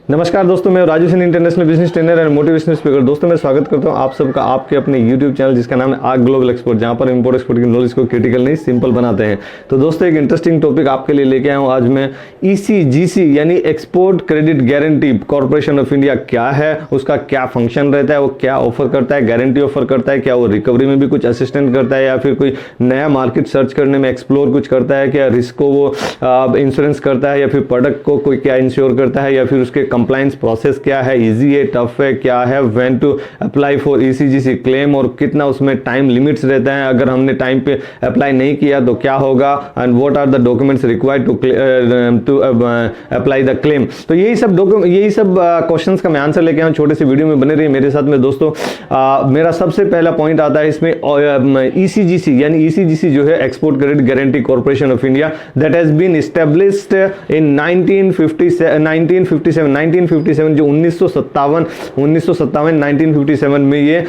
नमस्कार दोस्तों, मैं Raju Singh, international business trainer and motivational speaker. दोस्तों मैं स्वागत करता हूं आप सबका आपके अपने YouTube चैनल जिसका नाम है आग ग्लोबल एक्सपोर्ट, जहां पर इंपोर्ट एक्सपोर्ट की नॉलेज को क्रिटिकल नहीं सिंपल बनाते हैं। तो दोस्तों एक इंटरेस्टिंग टॉपिक आपके लिए लेके आया हूं आज मैं। ECGC यानी export credit guarantee corporation of India क्या है, उसका क्या फंक्शन रहता है, वो क्या ऑफर करता है, गारंटी ऑफर करता है, क्या वो रिकवरी में भी कुछ असिस्टेंट करता है या फिर कोई नया मार्केट सर्च करने में एक्सप्लोर कुछ करता है, क्या रिस्क को वो इंश्योरेंस करता है या फिर प्रोडक्ट को कोई क्या इंश्योर करता है या फिर उसके कंप्लाइंस प्रोसेस क्या है, इजी है, टफ है, क्या है, when to apply for ECGC claim और कितना उसमें टाइम लिमिट्स रहता है, अगर हमने टाइम पे अप्लाई नहीं किया तो क्या होगा, and what are the documents required to apply the claim. तो यही सब क्वेश्चंस का मैं आंसर लेके आया हूं। छोटे से वीडियो में बने रहिए मेरे साथ में दोस्तों। मेरा सबसे पहला पॉइंट आता है इसमें ECGC यानी ECGC जो है export credit guarantee corporation of India, that has been established in 1957 जो 1957 में ये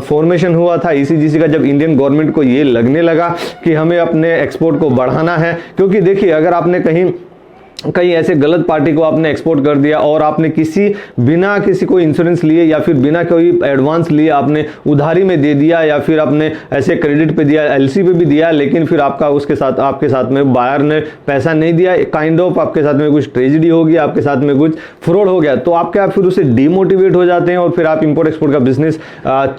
फॉर्मेशन हुआ था ECGC का, जब इंडियन गवर्नमेंट को ये लगने लगा कि हमें अपने एक्सपोर्ट को बढ़ाना है। क्योंकि देखिए, अगर आपने कहीं ऐसे गलत पार्टी को आपने एक्सपोर्ट कर दिया और आपने बिना किसी को इंश्योरेंस लिए या फिर बिना कोई एडवांस लिए आपने उधारी में दे दिया या फिर आपने ऐसे क्रेडिट पे दिया, LC पे भी दिया, लेकिन फिर आपके साथ में बायर ने पैसा नहीं दिया, काइंड ऑफ आपके साथ में कुछ ट्रेजेडी हो गया, आपके साथ में कुछ फ्रॉड हो गया, तो आप क्या फिर उससे डीमोटिवेट हो जाते हैं और फिर आप इंपोर्ट एक्सपोर्ट का बिजनेस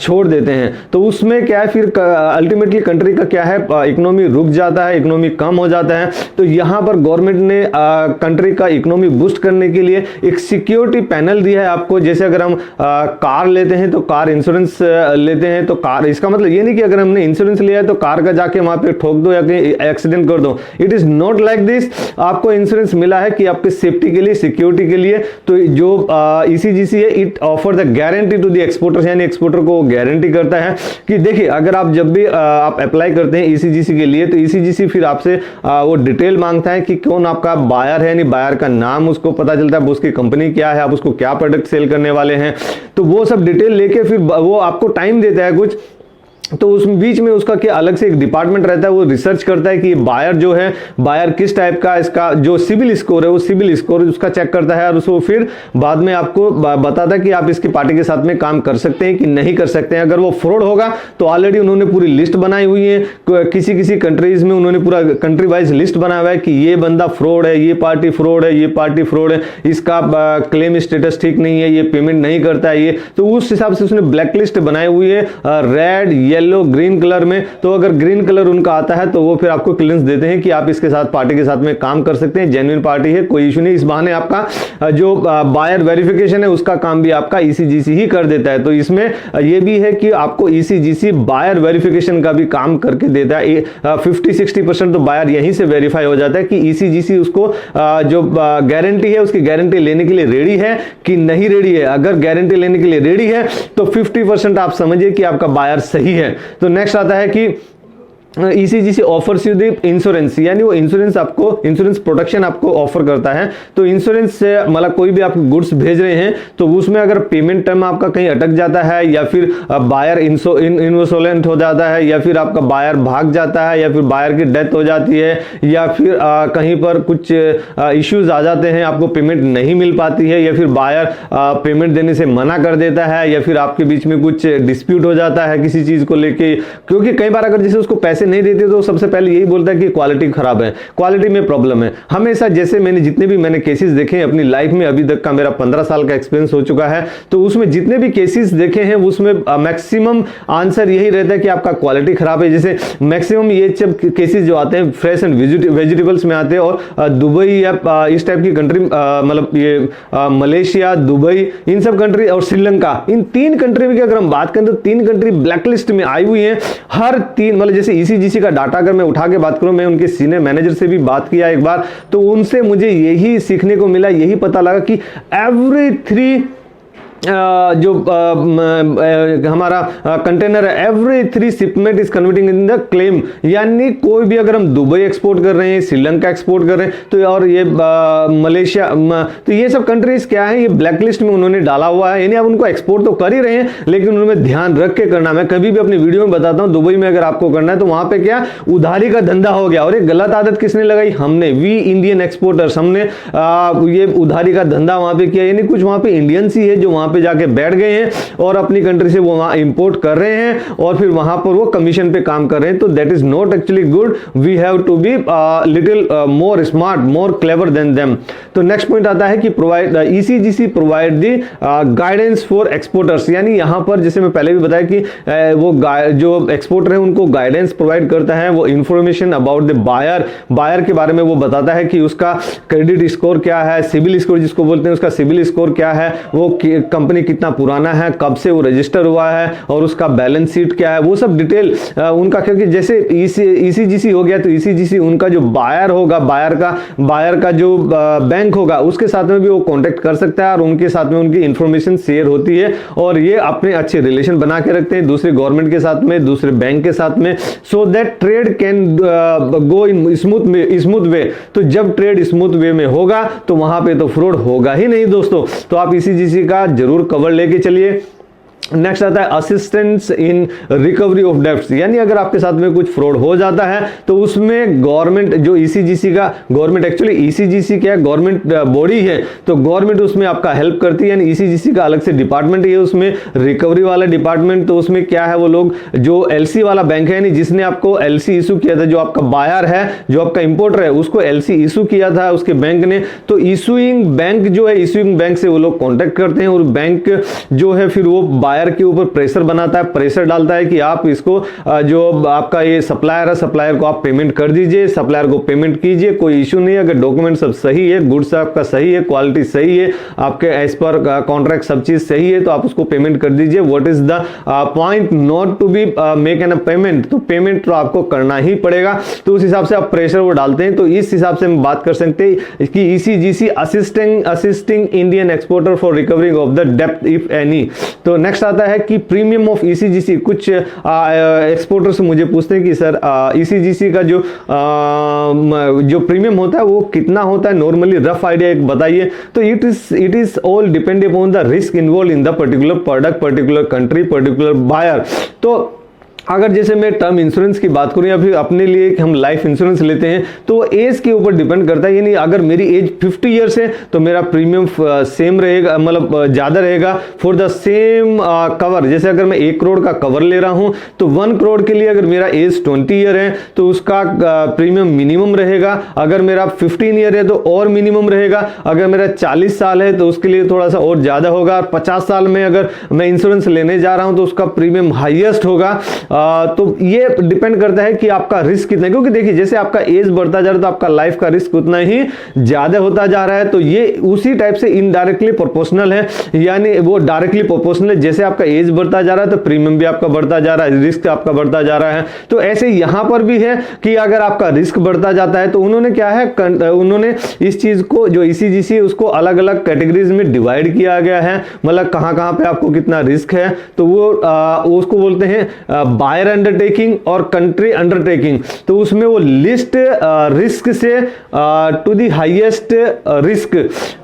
छोड़ देते हैं। तो उसमें क्या है, फिर अल्टीमेटली कंट्री का क्या है, इकोनॉमी रुक जाता है, इकोनॉमी कम हो जाता है। तो यहाँ पर गवर्नमेंट ने कंट्री का इकोनॉमी बूस्ट करने के लिए एक सिक्योरिटी पैनल दिया है आपको। जैसे अगर हम कार लेते हैं तो कार इंश्योरेंस लेते हैं, तो कार, इसका मतलब ये नहीं कि अगर हमने इंश्योरेंस लिया है तो कार का जाके वहां पे ठोक दो या कहीं एक्सीडेंट कर दो। It is not like this. आपको इंश्योरेंस मिला है कि आपके सेफ्टी के लिए, सिक्योरिटी के लिए। तो जो ECGC है, it offer the guarantee to the exporters, यानी एक्सपोर्टर को गारंटी करता है कि देखिए, अगर आप जब भी आप अप्लाई करते हैं ECGC के लिए, तो ECGC फिर आपसे वो डिटेल मांगता है कि कौन आपका बायर है, यानी बायर का नाम उसको पता चलता है, उसकी कंपनी क्या है, आप उसको क्या प्रोडक्ट सेल करने वाले हैं। तो वो सब डिटेल लेके फिर वो आपको टाइम देता है कुछ। तो उस बीच में उसका क्या अलग से एक डिपार्टमेंट रहता है, वो रिसर्च करता है कि बायर जो है, बायर किस टाइप का, इसका जो सिविल स्कोर है वो सिविल स्कोर उसका चेक करता है और उसको फिर बाद में आपको बताता है कि आप इसकी पार्टी के साथ में काम कर सकते हैं कि नहीं कर सकते हैं। अगर वो फ्रॉड होगा तो ऑलरेडी उन्होंने पूरी लिस्ट बनाई हुई है, किसी कंट्रीज में उन्होंने पूरा कंट्री वाइज लिस्ट बनाया हुआ है कि ये बंदा फ्रॉड है, ये पार्टी फ्रॉड है, ये पार्टी फ्रॉड है, इसका क्लेम स्टेटस ठीक नहीं है, ये पेमेंट नहीं करता है, ये। तो उस हिसाब से उसने ब्लैक लिस्ट बनाई हुई है, रेड, येलो, ग्रीन कलर में। तो अगर ग्रीन कलर उनका आता है तो वो फिर आपको क्लियरेंस देते हैं कि आप इसके साथ, पार्टी के साथ में काम कर सकते हैं, जेन्युइन पार्टी है, कोई इशू नहीं। इस बहाने आपका जो बायर वेरिफिकेशन है उसका काम भी आपका ECGC ही कर देता है। तो इसमें ये भी है कि आपको ECGC बायर वेरिफिकेशन का भी काम करके देता है। 50-60% तो बायर यहीं से वेरीफाई हो जाता है कि ECGC उसको जो गारंटी है उसकी गारंटी लेने के लिए रेडी है कि नहीं रेडी है। अगर गारंटी लेने के लिए रेडी है तो 50% आप समझिए कि आपका बायर सही है। तो नेक्स्ट आता है कि ECGC offers you the insurance, यानी वो इंश्योरेंस प्रोटेक्शन आपको ऑफर करता है। तो इंश्योरेंस से मतलब कोई भी आप गुड्स भेज रहे हैं तो उसमें अगर पेमेंट टर्म आपका कहीं अटक जाता है या फिर बायर इनसोलेंट हो जाता है या फिर आपका बायर भाग जाता है या फिर बायर की डेथ हो जाती है या फिर कहीं पर कुछ इश्यूज आ जाते हैं, आपको पेमेंट नहीं मिल पाती है या फिर बायर पेमेंट देने से मना कर देता है या फिर आपके बीच में कुछ डिस्प्यूट हो जाता है किसी चीज को लेके। क्योंकि कई बार अगर जैसे उसको पैसे नहीं देते तो सबसे पहले यही बोलता है कि क्वालिटी खराब है, क्वालिटी में प्रॉब्लम है। हमेशा जैसे जितने भी मैंने केसेस देखे हैं अपनी लाइफ में, अभी तक का मेरा 15 साल का एक्सपीरियंस हो चुका है, तो उसमें जितने भी केसेस देखे हैं उसमें मैक्सिमम आंसर यही रहता है कि आपका क्वालिटी खराब है। जैसे मैक्सिमम ये सब केसेस जो आते हैं फ्रेश एंड वेजिटेबल्स में आते हैं और दुबई या इस टाइप की कंट्री, मतलब ये मलेशिया, दुबई, इन सब कंट्री और श्रीलंका, इन 3 कंट्री में अगर हम बात करें तो 3 कंट्री ब्लैकलिस्ट में आई हुई है। हर 3 मतलब जैसे ECGC का डाटा अगर मैं उठा के बात करूं, मैं उनके सीनियर मैनेजर से भी बात किया एक बार, तो उनसे मुझे यही सीखने को मिला, यही पता लगा कि जो हमारा कंटेनर है, every 3 shipment is converting in the claim, यानी कोई भी अगर हम दुबई एक्सपोर्ट कर रहे हैं, श्रीलंका एक्सपोर्ट कर रहे हैं, तो और ये मलेशिया, तो ये सब कंट्रीज क्या है, ये ब्लैक लिस्ट में उन्होंने डाला हुआ है, यानी अब उनको एक्सपोर्ट तो कर ही रहे हैं, लेकिन उन्होंने ध्यान रख के करना। मैं कभी भी अपनी वीडियो में बताता हूं, दुबई में अगर आपको करना है तो वहां पे क्या उधारी का धंधा हो गया, और एक गलत आदत किसने लगाई, हमने, वी इंडियन एक्सपोर्टर्स, हमने ये उधारी का धंधा वहां पे किया, यानी कुछ वहां पे इंडियंस ही है जो वहां पे जाके बैठ गए हैं और अपनी कंट्री से वो वहां इंपोर्ट कर रहे हैं और फिर वहां पर वो कमीशन पे काम कर रहे हैं। तो that is not actually good, we have to be little more smart, more clever than them. तो नेक्स्ट पॉइंट आता है कि provide ECGC provide the guidance for exporters, यानी यहां पर जैसे मैं पहले भी बताया कि वो जो एक्सपोर्टर है उनको गाइडेंस प्रोवाइड करता है, वो इंफॉर्मेशन अबाउट द बायर के बारे में वो बताता है कि उसका क्रेडिट स्कोर क्या है, सिविल स्कोर जिसको बोलते हैं, उसका सिविल स्कोर क्या है, वो कंपनी कितना पुराना है, कब से वो रजिस्टर हुआ है और उसका बैलेंस शीट क्या है, वो सब डिटेल उनका, क्योंकि जैसे ईसीजीसी हो गया तो ईसीजीसी उनका जो बायर होगा, बायर का जो बैंक होगा उसके साथ में भी वो कांटेक्ट कर सकता है और उनके साथ में उनकी इंफॉर्मेशन शेयर होती है और ये अपने अच्छे रिलेशन बना के रखते हैं दूसरे गवर्नमेंट के साथ में, दूसरे बैंक के साथ में, so that trade can go in smooth way. तो जब ट्रेड स्मूथ वे में होगा तो वहां पे तो फ्रॉड होगा ही नहीं दोस्तों। तो आप ईसीजीसी का जरूर कवर लेके चलिए। नेक्स्ट आता है assistance in recovery of debts, यानी अगर आपके साथ में कुछ फ्रॉड हो जाता है तो उसमें गवर्नमेंट जो ईसीजीसी का, गवर्नमेंट एक्चुअली ईसीजीसी क्या है, गवर्नमेंट बॉडी है, तो गवर्नमेंट उसमें आपका हेल्प करती है, यानी ईसीजीसी का अलग से डिपार्टमेंट है उसमें, रिकवरी वाला डिपार्टमेंट। तो उसमें क्या है, वो लोग जो एलसी वाला बैंक है, यानी जिसने आपको एलसी इशू किया था, जो आपका बायर है, जो आपका इंपोर्टर है, उसको एलसी इशू किया था उसके बैंक ने, तो इशूइंग बैंक जो है, इशूइंग बैंक से वो लोग कॉन्टेक्ट करते हैं और बैंक जो है फिर वो बायर के ऊपर प्रेशर बनाता है, प्रेशर डालता है कि आप इसको जो आपका ये सप्लायर है, सप्लायर को आप पेमेंट कर दीजिए, सप्लायर को पेमेंट कीजिए, कोई इशू नहीं है, अगर डॉक्यूमेंट सब सही है, गुड्स आपका सही है, क्वालिटी सही है, आपके एज पर कॉन्ट्रैक्ट सब चीज सही है, तो आप उसको पेमेंट कर दीजिए। What is the point, not to be make an payment, तो पेमेंट तो आपको करना ही पड़ेगा। तो उस हिसाब से आप प्रेशर वो डालते हैं। तो इस हिसाब से हम बात कर सकते हैं कि ECGC assisting Indian exporter for recovering of the डेब्ट इफ एनी। तो नेक्स्ट आता है कि प्रीमियम ऑफ ईसीजीसी, कुछ एक्सपोर्टर्स मुझे पूछते हैं कि सर ईसीजीसी का जो प्रीमियम होता है वो कितना होता है, नॉर्मली रफ आइडिया एक बताइए। तो it is all depend upon the risk involve in the particular product, particular country, particular buyer. तो अगर जैसे मैं टर्म इंश्योरेंस की बात करूं या फिर अपने लिए हम लाइफ इंश्योरेंस लेते हैं तो एज के ऊपर डिपेंड करता है, यानी अगर मेरी एज 50 इयर्स है तो मेरा प्रीमियम सेम रहेगा, मतलब ज्यादा रहेगा फॉर द सेम कवर। जैसे अगर मैं 1 करोड़ का कवर ले रहा हूं तो 1 करोड़ के लिए अगर मेरा एज 20 ईयर है तो उसका प्रीमियम मिनिमम रहेगा, अगर मेरा 15 ईयर है तो और मिनिमम रहेगा, अगर मेरा 40 साल है तो उसके लिए थोड़ा सा और ज्यादा होगा, और 50 साल में अगर मैं इंश्योरेंस लेने जा रहा हूं तो उसका प्रीमियम हाईएस्ट होगा। तो ये डिपेंड करता है कि आपका रिस्क कितना है, क्योंकि देखिए जैसे आपका एज बढ़ता जा रहा है तो आपका लाइफ का रिस्क उतना ही ज्यादा होता जा रहा है। तो ये उसी टाइप से इनडायरेक्टली प्रोपोर्शनल है, यानी वो डायरेक्टली प्रोपोर्शनल है, जैसे आपका एज बढ़ता जा रहा है तो प्रीमियम भी आपका बढ़ता जा रहा है, रिस्क आपका बढ़ता जा रहा है। तो ऐसे यहां पर भी है कि अगर आपका रिस्क बढ़ता जाता है तो उन्होंने क्या है, उन्होंने इस चीज को जो ईसीजीसी उसको अलग अलग कैटेगरीज में डिवाइड किया गया है, मतलब कहां कहां पे आपको कितना रिस्क है, तो वो उसको बोलते हैं बायर अंडरटेकिंग और कंट्री अंडरटेकिंग। तो उसमें वो लिस्ट रिस्क से to the highest risk,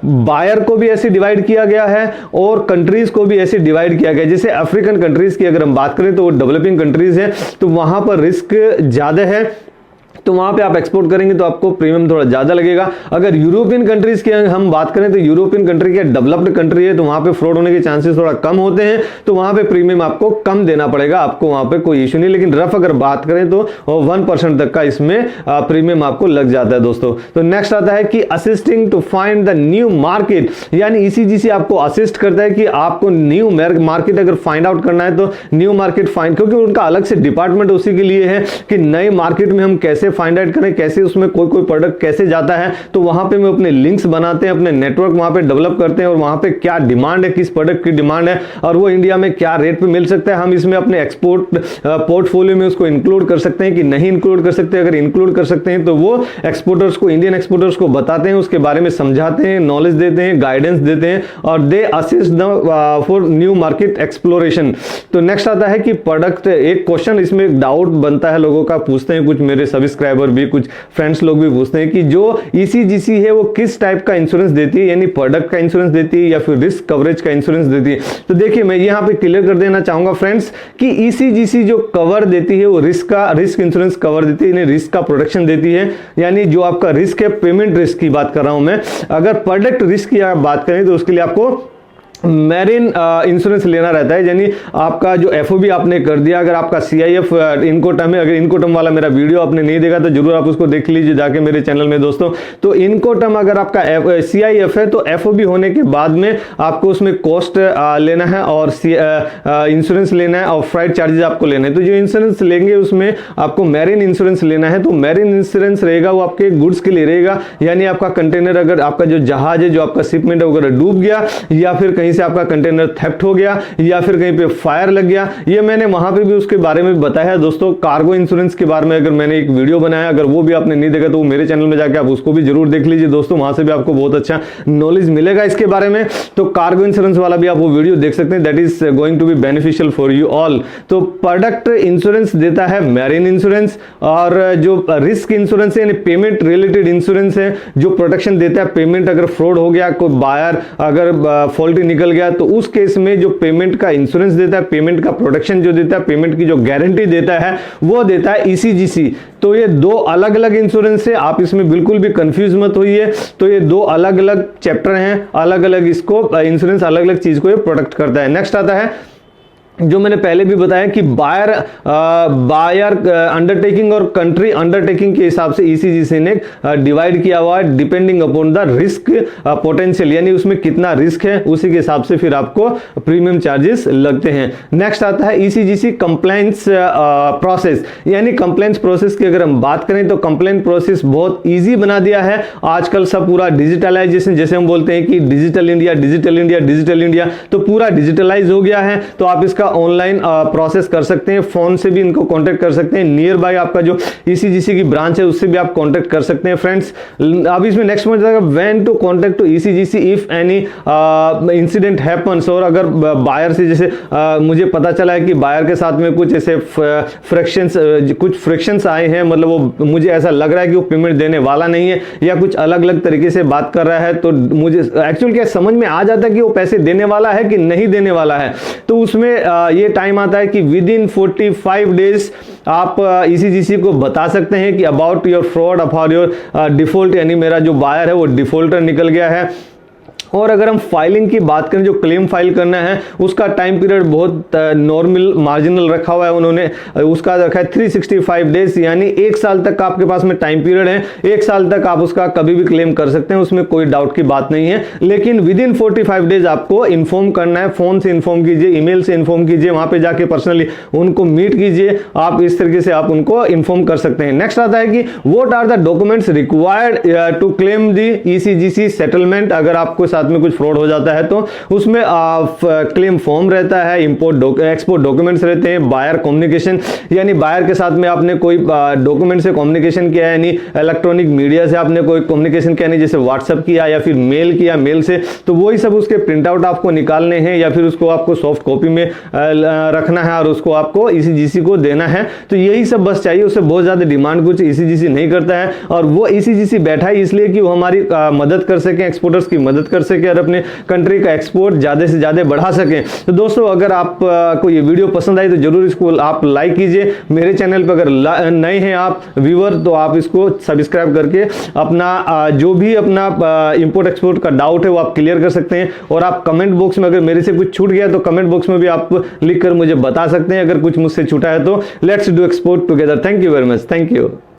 buyer को भी ऐसे डिवाइड किया गया है और कंट्रीज को भी ऐसे डिवाइड किया गया है। जैसे अफ्रीकन कंट्रीज की अगर हम बात करें तो वो डेवलपिंग कंट्रीज है, तो वहां पर रिस्क ज्यादा है, तो वहां पे आप एक्सपोर्ट करेंगे तो आपको प्रीमियम थोड़ा ज्यादा लगेगा। अगर यूरोपियन कंट्रीज की हम बात करें तो यूरोपियन कंट्री क्या डेवलप्ड कंट्री है, तो वहां पे फ्रॉड होने के चांसेस थोड़ा कम होते हैं, तो वहां पे प्रीमियम आपको कम देना पड़ेगा, आपको वहां पे कोई इश्यू नहीं। लेकिन रफ अगर बात करें तो 1% तक का इसमें प्रीमियम आपको लग जाता है दोस्तों। तो नेक्स्ट आता है कि assisting to find the new market, यानी ईसीजीसी आपको असिस्ट करता है कि आपको न्यू मार्केट अगर फाइंड आउट करना है तो न्यू मार्केट फाइंड, क्योंकि उनका अलग से डिपार्टमेंट उसी के लिए है कि नए मार्केट में हम कैसे फाइंड आउट करें कैसे उसमें कोई प्रोडक्ट कैसे जाता है, तो वहां पे मैं अपने लिंक्स बनाते हैं, अपने नेटवर्क वहां पे डेवलप करते हैं और वहां पे क्या डिमांड है, किस प्रोडक्ट की डिमांड है और वो इंडिया में क्या रेट पे मिल सकता है, हम इसमें अपने एक्सपोर्ट पोर्टफोलियो में उसको इंक्लूड कर सकते हैं कि नहीं इंक्लूड कर सकते। अगर इंक्लूड कर सकते हैं तो वो एक्सपोर्टर्स को, इंडियन एक्सपोर्टर्स को बताते हैं, उसके बारे में समझाते हैं, नॉलेज देते हैं, गाइडेंस देते हैं और they assist the for new market exploration. तो नेक्स्ट आता है कि प्रोडक्ट, एक क्वेश्चन इसमें एक डाउट बनता है लोगों का, पूछते हैं कुछ मेरे सब्सक्राइबर भी, कुछ फ्रेंड्स लोग भी पूछते हैं कि जो ईसीजीसी है वो किस टाइप का इंश्योरेंस देती है, यानी प्रोडक्ट का इंश्योरेंस देती है या फिर रिस्क कवरेज का इंश्योरेंस देती है। तो देखिए मैं यहां पे क्लियर कर देना चाहूंगा फ्रेंड्स कि ईसीजीसी जो कवर देती है वो रिस्क इंश्योरेंस कवर देती है, रिस्क का प्रोटेक्शन देती है, यानी जो आपका रिस्क है, पेमेंट रिस्क की बात कर रहा हूं मैं। अगर प्रोडक्ट रिस्क की आप बात करें तो उसके लिए आपको मैरिन इंश्योरेंस लेना रहता है, यानी आपका जो एफओबी आपने कर दिया, अगर आपका सीआईएफ इनकोटर्म है, अगर इनकोटर्म वाला मेरा वीडियो आपने नहीं देखा तो जरूर आप उसको देख लीजिए जाके मेरे चैनल में दोस्तों। तो इनकोटर्म अगर आपका सीआईएफ है तो एफओबी होने के बाद में आपको उसमें कॉस्ट लेना है और इंश्योरेंस लेना है और फ्राइट चार्जेस आपको लेना है। तो जो इंश्योरेंस लेंगे उसमें आपको मैरिन इंश्योरेंस लेना है। तो मैरिन इंश्योरेंस रहेगा वो आपके गुड्स के लिए रहेगा, यानी आपका कंटेनर, अगर आपका जो जहाज है, जो आपका शिपमेंट वगैरह डूब गया या फिर कहीं से आपका कंटेनर थेफ्ट हो गया या फिर कहीं पे फायर लग गया, ये मैंने वहां पे भी उसके बारे में बताया है दोस्तों। कार्गो इंश्योरेंस के बारे में अगर मैंने एक वीडियो बनाया, अगर वो भी आपने नहीं देखा तो वो मेरे चैनल में जाके आप उसको भी जरूर देख लीजिए दोस्तों, वहां से भी आपको बहुत अच्छा नॉलेज मिलेगा इसके बारे में। तो कार्गो इंश्योरेंस वाला भी आप वो वीडियो देख सकते हैं, that is going to be beneficial for you all. तो प्रोडक्ट इंश्योरेंस देता है मैरिन इंश्योरेंस, और जो रिस्क इंश्योरेंस है यानी पेमेंट रिलेटेड इंश्योरेंस है, जो प्रोटेक्शन देता है पेमेंट, अगर फ्रॉड हो गया, कोई बायर अगर फॉल्टी निकल गया तो उस केस में जो पेमेंट का इंश्योरेंस देता है, पेमेंट का प्रोटेक्शन जो देता है, पेमेंट की जो गारंटी देता है वो देता है ईसीजीसी। तो ये दो अलग अलग इंश्योरेंस है, आप इसमें बिल्कुल भी कंफ्यूज मत होइए। तो ये दो अलग अलग चैप्टर हैं, अलग अलग इसको इंश्योरेंस अलग अलग चीज को ये प्रोटेक्ट करता है। नेक्स्ट आता है जो मैंने पहले भी बताया कि बायर अंडरटेकिंग और कंट्री अंडरटेकिंग के हिसाब से ईसीजीसी ने डिवाइड किया हुआ है depending upon the risk potential, यानी उसमें कितना रिस्क है उसी के हिसाब से फिर आपको प्रीमियम चार्जेस लगते हैं। नेक्स्ट आता है ईसीजीसी कंप्लायंस प्रोसेस, यानी कंप्लायंस प्रोसेस की अगर हम बात करें तो कंप्लेंट प्रोसेस बहुत ईजी बना दिया है आजकल। सब पूरा डिजिटलाइजेशन, जैसे हम बोलते हैं कि digital India digital India digital India, तो पूरा डिजिटलाइज हो गया है। तो आप इसका ऑनलाइन प्रोसेस कर सकते हैं, फोन से भी इनको कांटेक्ट कर सकते हैं, नियर बाय आपका जो ईसीजीसी की ब्रांच है उससे भी आप कांटेक्ट कर सकते हैं फ्रेंड्स। अब इसमें नेक्स्ट में जाएगा when to contact to ECGC if any incident happens, और अगर बायर से जैसे मुझे पता चला है कि बायर के साथ में कुछ ऐसे फ्रिक्शंस आए हैं, मतलब वो मुझे ऐसा लग रहा है कि वो पेमेंट देने वाला नहीं है या कुछ अलग अलग तरीके से बात कर रहा है, तो मुझे एक्चुअल क्या समझ में आ जाता है कि वो पैसे देने वाला है कि नहीं देने वाला है। तो उसमें ये टाइम आता है कि विद इन 45 डेज आप ईसीजीसी को बता सकते हैं कि about your fraud, about your default, यानी मेरा जो बायर है वो डिफॉल्टर निकल गया है। और अगर हम फाइलिंग की बात करें, जो क्लेम फाइल करना है उसका टाइम पीरियड बहुत नॉर्मल मार्जिनल रखा हुआ है उन्होंने, उसका रखा है 365 डेज, यानी एक साल तक आपके पास में टाइम पीरियड है। एक साल तक आप उसका कभी भी क्लेम कर सकते हैं, उसमें कोई डाउट की बात नहीं है। लेकिन विद इन 45 डेज आपको इन्फॉर्म करना है, फोन से इन्फॉर्म कीजिए, ईमेल से इन्फॉर्म कीजिए, वहां पे जाके पर्सनली उनको मीट कीजिए, आप इस तरीके से आप उनको इन्फॉर्म कर सकते हैं। नेक्स्ट आता है कि what are the documents required to claim the ECGC settlement. अगर आपको साथ में कुछ फ्रॉड हो जाता है तो उसमें क्लेम फॉर्म रहता है, इंपोर्ट एक्सपोर्ट डॉक्यूमेंट्स रहते हैं, बायर कम्युनिकेशन, यानी बायर के साथ में आपने कोई डॉक्यूमेंट से कम्युनिकेशन किया, यानी इलेक्ट्रॉनिक मीडिया से आपने कोई कम्युनिकेशन किया, नहीं जैसे व्हाट्सएप किया या फिर मेल किया, मेल से, तो वही सब उसके प्रिंट आउट आपको निकालने हैं या फिर उसको आपको सॉफ्ट कॉपी में रखना है और उसको आपको ईसीजीसी को देना है। तो यही सब बस चाहिए, उससे बहुत ज्यादा डिमांड कुछ ईसीजीसी नहीं करता है। और वो ईसीजीसी बैठा है इसलिए कि वो हमारी मदद कर सके, एक्सपोर्टर्स की मदद कर सके और अपने कंट्री का एक्सपोर्ट ज्यादा से ज्यादा बढ़ा सकें। तो दोस्तों अगर आपको ये वीडियो पसंद आई तो जरूर इसको आप लाइक कीजिए। मेरे चैनल पर अगर नए हैं आप व्यूअर तो आप इसको सब्सक्राइब करके अपना जो भी अपना इंपोर्ट एक्सपोर्ट का डाउट है वो आप क्लियर कर सकते हैं। और आप कमेंट बॉक्स में अगर मेरे से कुछ छूट गया तो कमेंट बॉक्स में भी आप लिखकर मुझे बता सकते हैं, अगर कुछ मुझसे छूटा है तो। Let's do export together. Thank you very much, thank you.